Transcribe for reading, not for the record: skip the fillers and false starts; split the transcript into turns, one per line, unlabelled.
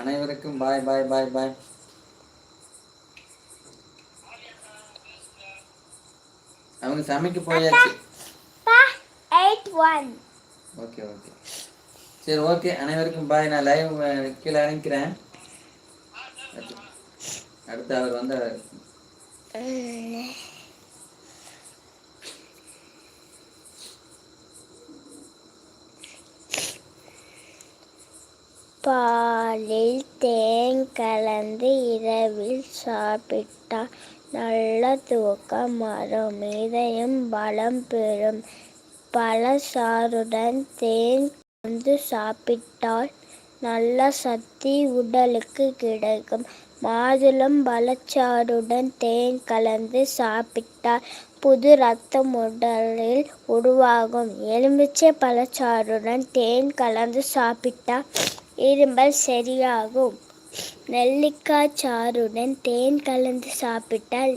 அனைவருக்கும் பாய் பாய் பாய் பாய். அவங்க சமைக்க போயாச்சு. ஓகே ஓகே சரி ஓகே அனைவருக்கும் பாய். நான் லைவ் கீழே இறங்கிக்கிறேன். அடுத்து அவர் வந்து
பாலில் தேன் கலந்து இரவில் சாப்பிட்டால் நல்ல தூக்கம் வரும், இதயம் பலம் பெறும். பழச்சாறுடன் தேன் கலந்து சாப்பிட்டால் நல்ல சக்தி உடலுக்கு கிடைக்கும். மாதுளம் பழச்சாறுடன் தேன் கலந்து சாப்பிட்டால் புது ரத்தம் உடலில் உருவாகும். எலுமிச்சை பழச்சாறுடன் தேன் கலந்து சாப்பிட்டால் இருமல் சரியாகும். நெல்லிக்காய் சாறுடன் தேன் கலந்து சாப்பிட்டால்